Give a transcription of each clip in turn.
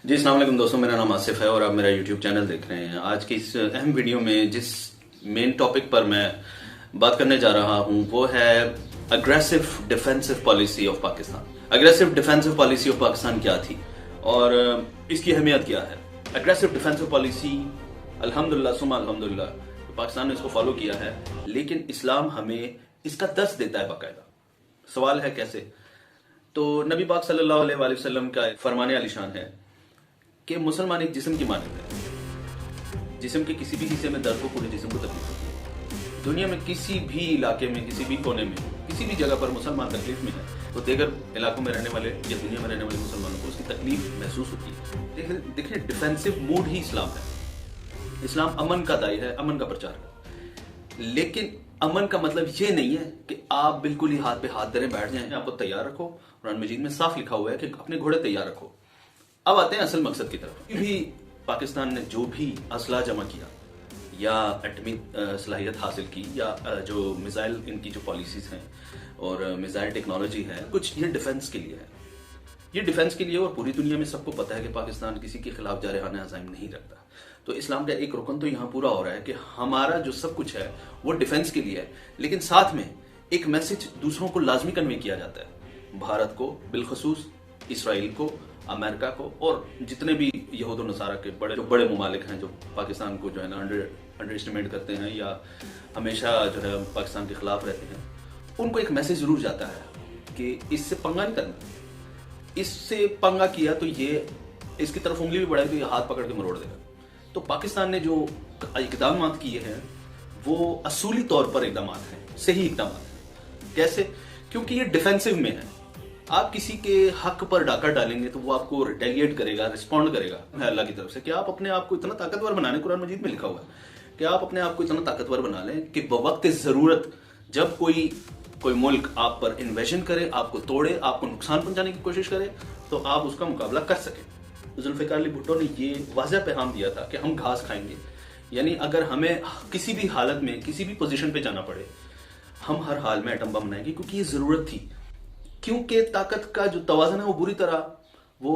जी अस्सलाम वालेकुम दोस्तों, मेरा नाम आसिफ है और आप मेरा यूट्यूब चैनल देख रहे हैं। आज की इस अहम वीडियो में जिस मेन टॉपिक पर मैं बात करने जा रहा हूं वो है aggressive defensive policy of Pakistan. Aggressive defensive policy of Pakistan क्या थी और इसकी अहमियत क्या है। अग्रेसिव डिफेंसिव पॉलिसी अल्हम्दुलिल्लाह सुम्मा अल्हम्दुलिल्लाह पाकिस्तान ने इसको फॉलो किया है, लेकिन इस्लाम हमें इसका दर्स देता है बाकायदा। सवाल है कैसे? तो नबी पाक सल्लल्लाहु अलैहि वसल्लम का फरमाने आलिशान है कि मुसलमान एक जिस्म की मानंद है। जिस्म के किसी भी हिस्से में दर्द हो पूरे जिस्म को तकलीफ होती है। दुनिया में किसी भी इलाके में, किसी भी कोने में, किसी भी जगह पर मुसलमान तकलीफ में है तो दीगर इलाकों में रहने वाले या दुनिया में रहने वाले मुसलमानों को उसकी तकलीफ महसूस होती है। देखिए डिफेंसिव मूड ही इस्लाम है। इस्लाम अमन का दाई है, अमन का प्रचार है। लेकिन अमन का मतलब ये नहीं है कि आप बिल्कुल ही हाथ पे हाथ धरे बैठ जाएं। आपको तैयार रखो। कुरान मजीद में साफ लिखा हुआ है कि अपने घोड़े तैयार रखो। अब आते हैं असल मकसद की तरफ। भी पाकिस्तान ने जो भी असला जमा किया या एटमी सलाहियत हासिल की या जो मिसाइल इनकी जो पॉलिसीज हैं और मिसाइल टेक्नोलॉजी है, कुछ ये डिफेंस के लिए है। ये डिफेंस के लिए और पूरी दुनिया में सबको पता है कि पाकिस्तान किसी के खिलाफ जारहाना अज़ाइम नहीं रखता। तो इस्लाम का एक रुकन तो यहाँ पूरा हो रहा है कि हमारा जो सब कुछ है वो डिफेंस के लिए है, लेकिन साथ में एक मैसेज दूसरों को लाजमी कन्वे किया जाता है। भारत को बिलखसूस, इसराइल को, अमेरिका को और जितने भी यहूद और नसारा के बड़े ममालिक हैं जो पाकिस्तान को जो है ना अंडर एस्टिमेट करते हैं या हमेशा जो है पाकिस्तान के खिलाफ रहते हैं, उनको एक मैसेज जरूर जाता है कि इससे पंगा नहीं करना। इससे पंगा किया तो ये इसकी तरफ उंगली भी बढ़ाई तो ये हाथ पकड़ के मरोड़ देगा। तो पाकिस्तान ने जो इकदाम किए हैं वो असूली तौर पर इकदाम हैं, सही इकदाम हैं। कैसे? क्योंकि ये डिफेंसिव में है। आप किसी के हक पर डाका डालेंगे तो वो आपको रिटेलिएट करेगा, रिस्पॉन्ड करेगा अल्लाह की तरफ से कि आप अपने आप को इतना ताकतवर बनाने। कुरान मजीद में लिखा हुआ है कि आप अपने आप को इतना ताकतवर बना लें कि बवक्त जरूरत जब कोई मुल्क आप पर इन्वेजन करे, आपको तोड़े, आपको नुकसान पहुंचाने की कोशिश करे तो आप उसका मुकाबला कर सकें। जुल्फ़िकार अली भुट्टो ने ये वाज़ेह पैगाम दिया था कि हम घास खाएंगे, यानी अगर हमें किसी भी हालत में किसी भी पोजीशन पे जाना पड़े हम हर हाल में एटम बम बनाएंगे, क्योंकि ये जरूरत थी। क्योंकि ताकत का जो तवाज़ुन है वो बुरी तरह वो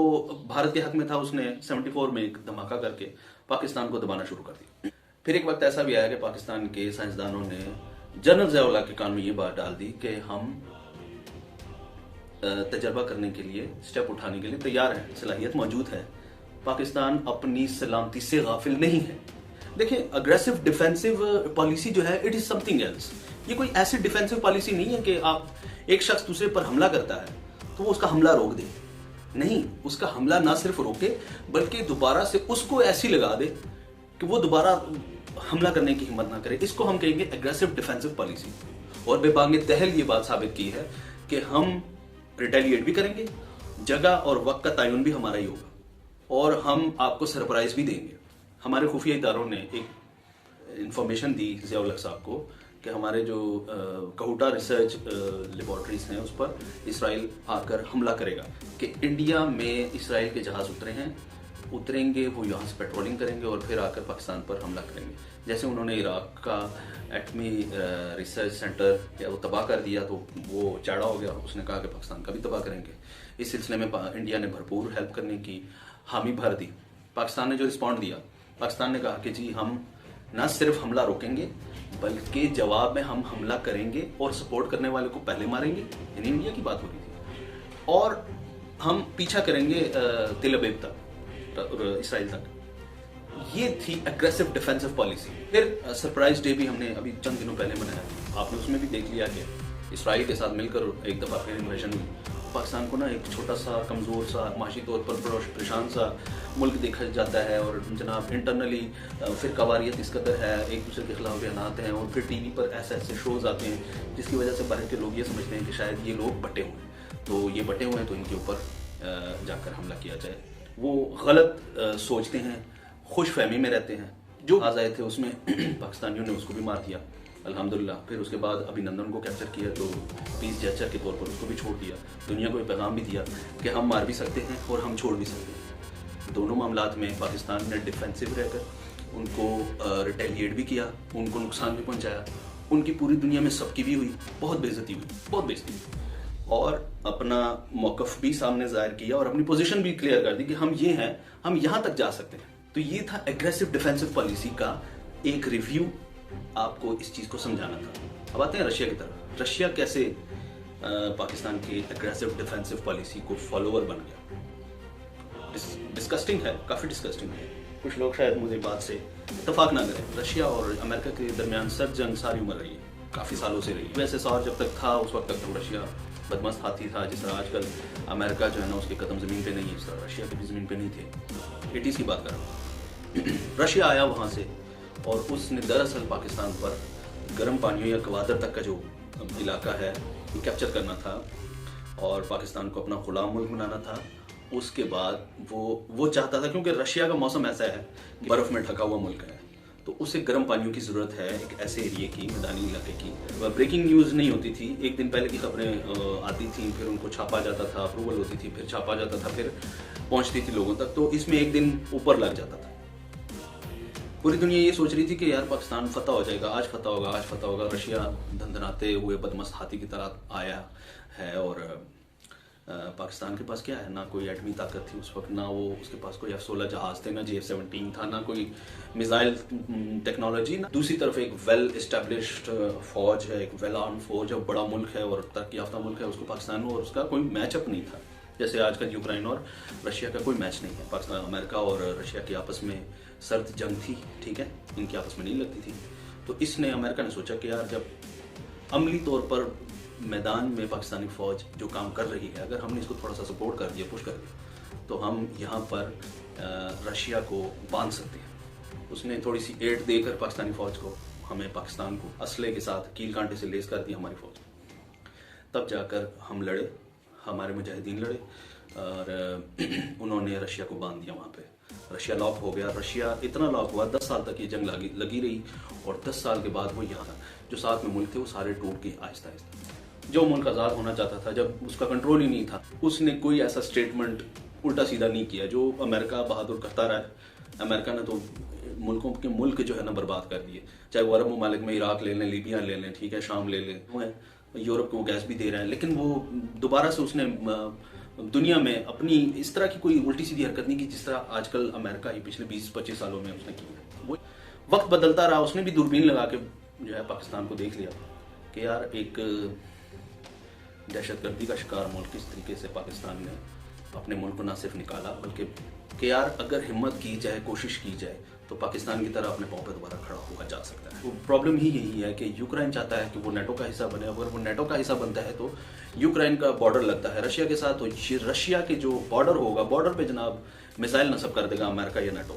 भारत के हक में था। उसने 74 में एक धमाका करके पाकिस्तान को दबाना शुरू कर दिया। फिर एक वक्त ऐसा भी आया कि पाकिस्तान के साइंसदानों ने जनरल ज़िया-उल हक के कान में ये बात डाल दी कि हम तजर्बा करने के लिए, स्टेप उठाने के लिए तैयार हैं, सलाहियत मौजूद है। पाकिस्तान अपनी सलामती से गाफिल नहीं है। देखिए अग्रेसिव डिफेंसिव पॉलिसी जो है इट इज समथिंग एल्स। ये कोई ऐसी डिफेंसिव पॉलिसी नहीं है कि आप एक शख्स दूसरे पर हमला करता है तो वो उसका हमला रोक दे। नहीं, उसका हमला ना सिर्फ रोके बल्कि दोबारा से उसको ऐसी लगा दे कि वो दोबारा हमला करने की हिम्मत ना करे। इसको हम कहेंगे एग्रेसिव डिफेंसिव पॉलिसी। और बेबांगे तहल ये बात साबित की है कि हम रिटेलिएट भी करेंगे, जगह और वक्त का तयन भी हमारा ही होगा और हम आपको सरप्राइज भी देंगे। हमारे खुफिया इदारों ने एक इंफॉर्मेशन दी ज़िया-उल हक साहब को कि हमारे जो कहूटा रिसर्च लेबॉर्ट्रीज हैं उस पर इसराइल आकर हमला करेगा, कि इंडिया में इसराइल के जहाज उतरेंगे, वो यहाँ से पेट्रोलिंग करेंगे और फिर आकर पाकिस्तान पर हमला करेंगे। जैसे उन्होंने इराक का एटमी रिसर्च सेंटर या वो तबाह कर दिया तो वो चाड़ा हो गया। उसने कहा कि पाकिस्तान का भी तबाह करेंगे। इस सिलसिले में इंडिया ने भरपूर हेल्प करने की हामी भर दी। पाकिस्तान ने जो रिस्पॉन्ड दिया, पाकिस्तान ने कहा कि जी हम न सिर्फ हमला रोकेंगे बल्कि जवाब में हम हमला करेंगे और सपोर्ट करने वाले को पहले मारेंगे। यानी इंडिया की बात हो रही थी। और हम पीछा करेंगे तिल अबीब तक, इसराइल तक। ये थी एग्रेसिव डिफेंसिव पॉलिसी। फिर सरप्राइज डे भी हमने अभी चंद दिनों पहले मनाया। आपने उसमें भी देख लिया कि इसराइल के साथ मिलकर एक दफा फिर इन्वेजन हुई। पाकिस्तान को ना एक छोटा सा, कमज़ोर सा, माशी तौर पर परेशान सा मुल्क देखा जाता है और जनाब इंटरनली फिर कवारियत इस कदर है, एक दूसरे के खिलाफ बयानात हैं और फिर टीवी पर ऐसे ऐसे शोज़ आते हैं जिसकी वजह से बाहर के लोग ये समझते हैं कि शायद ये लोग बटे हुए हैं। तो ये बटे हुए हैं तो इनके ऊपर जाकर हमला किया जाए। वो गलत सोचते हैं, खुश फहमी में रहते हैं। जो आज आए थे उसमें पाकिस्तानियों ने उसको भी मार दिया अल्हम्दुलिल्लाह। फिर उसके बाद अभिनंदन को कैप्चर किया तो पीस जेस्चर के तौर पर उसको भी छोड़ दिया। दुनिया को एक पैगाम भी दिया कि हम मार भी सकते हैं और हम छोड़ भी सकते हैं। दोनों मामलात में पाकिस्तान ने डिफेंसिव रहकर उनको रिटेलिएट भी किया, उनको नुकसान भी पहुंचाया। उनकी पूरी दुनिया में सबकी भी हुई, बहुत बेइज्जती हुई, बहुत बेइज्जती हुई। اور اپنا موقف بھی سامنے ظاہر کیا اور اپنی پوزیشن بھی کلیئر کر دی کہ ہم یہ ہیں, ہم یہاں تک جا سکتے ہیں. تو یہ تھا اگریسو ڈیفینسو پالیسی کا ایک ریویو, آپ کو اس چیز کو سمجھانا تھا. اب آتے ہیں رشیا کی طرف. رشیا کیسے پاکستان کی اگریسو ڈیفینسو پالیسی کو فالوور بن گیا. ڈسکسٹنگ ہے, کافی ڈسکسٹنگ ہے. کچھ لوگ شاید مجھے بات سے اتفاق نہ کریں. رشیا اور امریکہ کے درمیان سرد جنگ ساری عمر رہی ہے, کافی سالوں سے رہی. ویسے سار جب تک تھا اس وقت تک تو رشیا بدمست ہاتھی تھا. جس طرح آج کل امریکہ جو ہے نا اس کے قدم زمین پہ نہیں ہے, اس طرح رشیا کے بھی زمین پہ نہیں تھے. 80s کی بات کر رہا ہوں. رشیا آیا وہاں سے اور اس نے دراصل پاکستان پر گرم پانیوں یا گوادر تک کا جو علاقہ ہے وہ کیپچر کرنا تھا اور پاکستان کو اپنا غلام ملک بنانا تھا. اس کے بعد وہ چاہتا تھا, کیونکہ رشیا کا موسم ایسا ہے کہ برف میں ڈھکا ہوا ملک ہے, تو اسے گرم پانیوں کی ضرورت ہے ایک ایسے ایریے کی, میدانی علاقے کی. بریکنگ نیوز نہیں ہوتی تھی, ایک دن پہلے کی خبریں آتی تھیں, پھر ان کو چھاپا جاتا تھا, اپروول ہوتی تھی, پھر چھاپا جاتا تھا, پھر پہنچتی تھی لوگوں تک. تو اس میں ایک دن اوپر لگ جاتا تھا. پوری دنیا یہ سوچ رہی تھی کہ یار پاکستان فتح ہو جائے گا, آج فتح ہوگا, آج فتح ہوگا. رشیا دھندناتے ہوئے بدمست ہاتھی کی طرح آیا ہے اور پاکستان کے پاس کیا ہے, نہ کوئی ایٹمی طاقت تھی اس وقت, نہ وہ اس کے پاس کوئی F-16 جہاز تھے, نہ J-17 تھا, نہ کوئی میزائل ٹیکنالوجی. دوسری طرف ایک ویل اسٹیبلشڈ فوج ہے, ایک ویل آرم فوج ہے, بڑا ملک ہے اور ترقی یافتہ ملک ہے. اس کو پاکستان اور اس کا کوئی میچ اپ نہیں تھا, جیسے آج کل یوکرائن اور رشیا کا کوئی میچ نہیں ہے. پاکستان امریکہ اور رشیا کی آپس میں سرد جنگ تھی, ٹھیک ہے, ان کی آپس میں نہیں لگتی تھی. تو اس نے امریکہ نے سوچا کہ یار جب عملی طور پر میدان میں پاکستانی فوج جو کام کر رہی ہے, اگر ہم نے اس کو تھوڑا سا سپورٹ کر دیا, پش کر دیا, تو ہم یہاں پر رشیا کو باندھ سکتے ہیں. اس نے تھوڑی سی ایڈ دے کر پاکستانی فوج کو, ہمیں پاکستان کو اسلحے کے ساتھ کیل کانٹے سے لیس کر دی ہماری فوج. تب جا کر ہم لڑے, ہمارے مجاہدین لڑے اور انہوں نے رشیا کو باندھ دیا. وہاں پہ رشیا لاک ہو گیا. رشیا اتنا لاک ہوا, 10 سال تک یہ جنگ لگی رہی اور 10 سال کے بعد وہ یہاں جو ساتھ میں ملک تھے وہ سارے ٹوٹ گئے آہستہ آہستہ. جو ملک آزاد ہونا چاہتا تھا, جب اس کا کنٹرول ہی نہیں تھا, اس نے کوئی ایسا سٹیٹمنٹ الٹا سیدھا نہیں کیا جو امریکہ بہادر کرتا رہا ہے. امریکہ نے تو ملکوں کے ملک جو ہے نا برباد کر دیے, چاہے وہ عرب ممالک میں عراق لے لیں, لیبیا لے لیں, ٹھیک ہے, شام لے لیں, یورپ کو وہ گیس بھی دے رہے ہیں, لیکن وہ دوبارہ سے اس نے دنیا میں اپنی اس طرح کی کوئی الٹی سیدھی حرکت نہیں کی جس طرح آج کل امریکہ ہی پچھلے 20-25 سالوں میں اس نے کی ہے. وہ وقت بدلتا رہا, اس نے بھی دوربین لگا کے جو ہے پاکستان کو دیکھ لیا کہ یار ایک دہشت گردی کا شکار ملک کس طریقے سے پاکستان نے اپنے ملک کو نہ صرف نکالا بلکہ کہ یار اگر ہمت کی جائے, کوشش کی جائے تو پاکستان کی طرح اپنے پاؤں پہ دوبارہ کھڑا ہوا جا سکتا ہے. وہ پرابلم ہی یہی ہے کہ یوکرائن چاہتا ہے کہ وہ نیٹو کا حصہ بنے. اگر وہ نیٹو کا حصہ بنتا ہے تو یوکرائن کا بارڈر لگتا ہے رشیا کے ساتھ, تو رشیا کے جو بارڈر ہوگا, بارڈر پہ جناب میزائل نصب کر دے گا امریکہ یا نیٹو,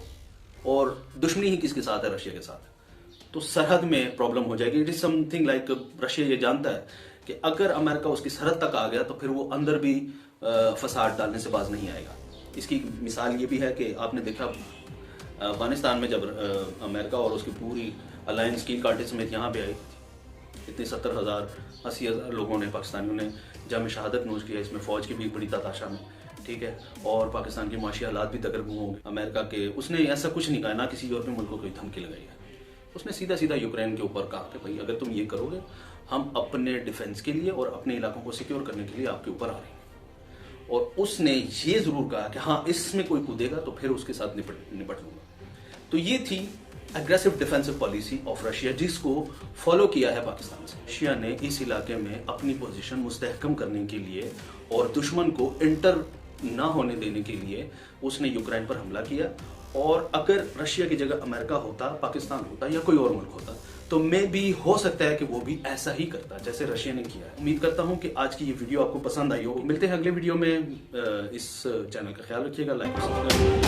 اور دشمنی ہی کس کے ساتھ ہے, رشیا کے ساتھ. تو سرحد میں پرابلم ہو جائے گی. It is some thing like Russia یہ جانتا ہے کہ اگر امریکہ اس کی سرحد تک آ گیا تو پھر وہ اندر بھی فساد ڈالنے سے باز نہیں آئے گا. اس کی مثال یہ بھی ہے کہ آپ نے دیکھا افغانستان میں جب امریکہ اور اس کی پوری الائنس کی کانٹے سمیت یہاں پہ آئی, اتنے 70,000-80,000 لوگوں نے, پاکستانیوں نے جام شہادت نوش کیا. اس میں فوج کی بھی بڑی تعداد شامل, ٹھیک ہے, اور پاکستان کے معاشی حالات بھی دگرگوں ہوں گے. امریکہ کے اس نے ایسا کچھ نہیں کہا, نہ کسی یورپی ملک کو کوئی دھمکی لگائی ہے. اس نے سیدھا سیدھا یوکرین کے اوپر کہا کہ بھائی اگر تم یہ کرو گے ہم اپنے ڈیفنس کے لیے اور اپنے علاقوں کو سیکیور کرنے کے لیے آپ کے اوپر آ رہے ہیں. اور اس نے یہ ضرور کہا کہ ہاں اس میں کوئی کودے گا تو پھر اس کے ساتھ نپٹ لوں گا. تو یہ تھی aggressive defensive policy of Russia, جس کو فالو کیا ہے پاکستان سے. رشیا نے اس علاقے میں اپنی پوزیشن مستحکم کرنے کے لیے اور دشمن کو انٹر نہ ہونے دینے کے لیے اس نے یوکرائن پر حملہ کیا. اور اگر رشیا کی جگہ امریکہ ہوتا, پاکستان ہوتا یا کوئی اور ملک ہوتا تو میں بھی ہو سکتا ہے کہ وہ بھی ایسا ہی کرتا جیسے رشیا نے کیا ہے. امید کرتا ہوں کہ آج کی یہ ویڈیو آپ کو پسند آئی ہوگی. ملتے ہیں اگلے ویڈیو میں. اس چینل کا خیال رکھیے گا, لائک اور سبسکرائب.